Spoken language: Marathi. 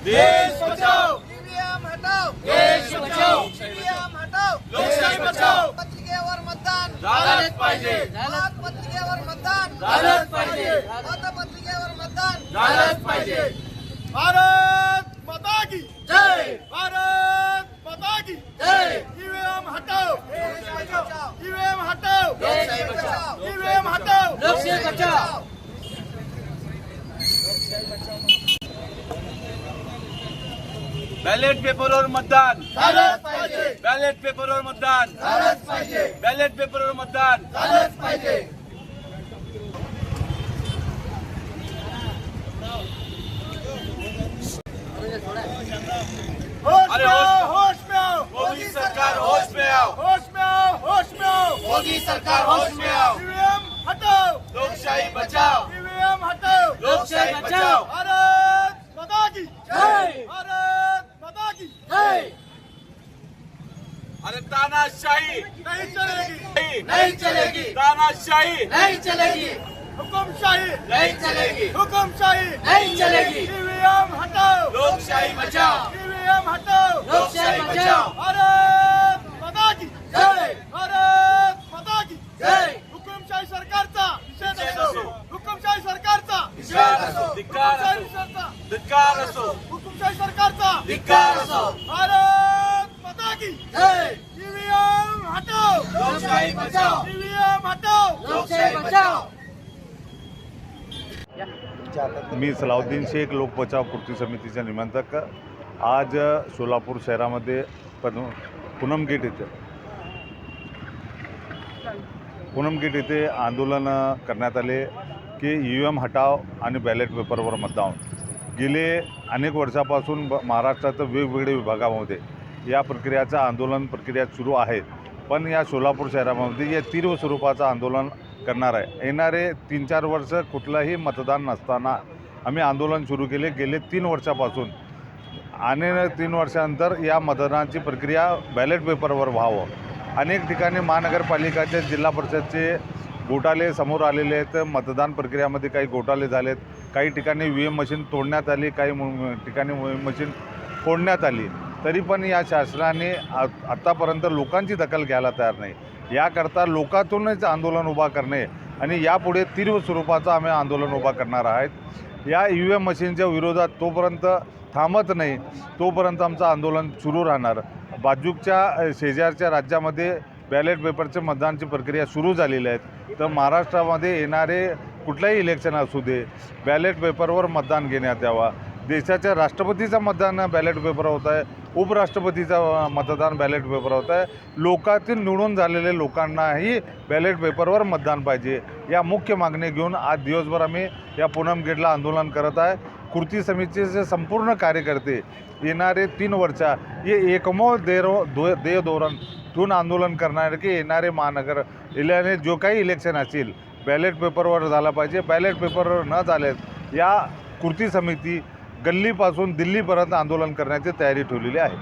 देश बचाओ, ईव्हीएम हटाओ, देश बचाओ, ईव्हीएम हटाओ, लोकशाही बचाओ पत्रिकेवर मतदान झालंच पाहिजे, मतपत्रिकेवर मतदान झालंच पाहिजे, मतपत्रिकेवर मतदान झालंच पाहिजे। भारत माता की जय, भारत माता की जय, ईवीएम हटाओ, देश बचाओ, ईवीएम हटाओ, देश बचाओ, ईवीएम हटाओ, लोकशाही बचाओ। बॅलेट पेपरवर मतदान झालंच पाहिजे, बॅलेट पेपरवर मतदान झालंच पाहिजे, बॅलेट पेपरवर मतदान झालंच पाहिजे। होश अरे में आओ, होश- होश में आओ, मोदी सरकार होश में आओ, होश में आओ, होश में आओ, मोदी सरकार होश में आओ, ईवीएम हटाओ, लोकशाही बचाओ, ईवीएम हटाओ, लोकशाही बचाओ। भारत माता की जय, भारत माता की जय। अरे तानाशाही नहीं चलेगी, नहीं चलेगी, तानाशाही नहीं चलेगी, हुकुमशाही नहीं चलेगी, हुकुमशाही नहीं चलेगी। ईवीएम हटाओ, लोकशाही बचाओ, ईवीएम हटाओ, लोकशाही बचाओ। भारत माता की जय, भारत माता की जय। हुकुमशाही सरकारचा निषेध निषेध असो, असो. हुकुमशाही सरकारचा धिक्कार असो, धिक्कार हुकुमशाही असो, सरकारचा धिक्कार असो, हुकुमशाही सरकारचा धिक्कार असो। भारत माता की जय, ईवीएम हटाओ, लोकशाही बचाओ, ईवीएम हटाओ। लोकशाही बचाओ। मी सलाउद्दीन शेख लोक बचाव कृती समितीचा निमंत्रक आज सोलापूर शहरामध्ये पूनम गेट येथे आंदोलन करण्यात आले की EVM हटाव आणि बॅलेट पेपरवर मतदान। गेले अनेक वर्षापासून महाराष्ट्रात वेगवेगळ्या विभागामध्ये या प्रक्रियाचं आंदोलन प्रक्रिया सुरू आहे, पण या सोलापूर शहरामध्ये या तीव्र स्वरूपाचं आंदोलन करणार आहे। येणारे 3-4 वर्ष कुठलाही मतदान नसताना आम्ही आंदोलन सुरू केले। गेले 3 वर्षापासून आणि 3 वर्षानंतर या मतदानाची प्रक्रिया बॅलेट पेपरवर व्हावं। अनेक ठिकाणी महानगरपालिकाचे जिल्हा परिषदचे घोटाळे समोर आलेले आहेत, मतदान प्रक्रियामध्ये काही घोटाळे झालेत, काही ठिकाणी EVM मशीन तोडण्यात आली, काही ठिकाणी EVM मशीन फोडण्यात आली, तरी पण या शासनाने आत्तापर्यंत लोकांची दखल घ्यायला तयार नाही। याकरता लोकातूनच आंदोलन उभा करणे आणि यापुढे तीव्र स्वरूपाचं आम्ही आंदोलन उभा करणार आहोत। या EVM मशीनच्या विरोधात तोपर्यंत थांबत नाही तोपर्यंत आमचं आंदोलन सुरू राहणार। बाजूच्या शेजारच्या राज्यामध्ये बॅलेट पेपरचे मतदानाची प्रक्रिया सुरू झालेली आहे, तर महाराष्ट्रामध्ये येणारे कुठलाही इलेक्शन असू दे बॅलेट पेपरवर मतदान घेण्यात यावा। देशाच्या राष्ट्रपतीचं मतदान बॅलेट पेपर होत आहे, उपराष्ट्रपतीचं मतदान बॅलेट पेपर होत आहे, लोकातील निवडून झालेल्या लोकांनाही बॅलेट पेपरवर मतदान पाहिजे। या मुख्य मागणी घेऊन आज दिवसभर आम्ही या पूनम गेटला आंदोलन करत आहे। कृती समितीचे संपूर्ण कार्यकर्ते येणारे 3 वर्ष हे एकमेव ध्येय धोरण आंदोलन करणार की येणारे महानगर जिल्ह्याने जो काही इलेक्शन असेल बॅलेट पेपरवर झाला पाहिजे। बॅलेट पेपरवर न झाल्यास या कृती समिती गल्लीपासून दिल्लीपर्यंत आंदोलन करण्याची तयारी ठेवलेली आहे।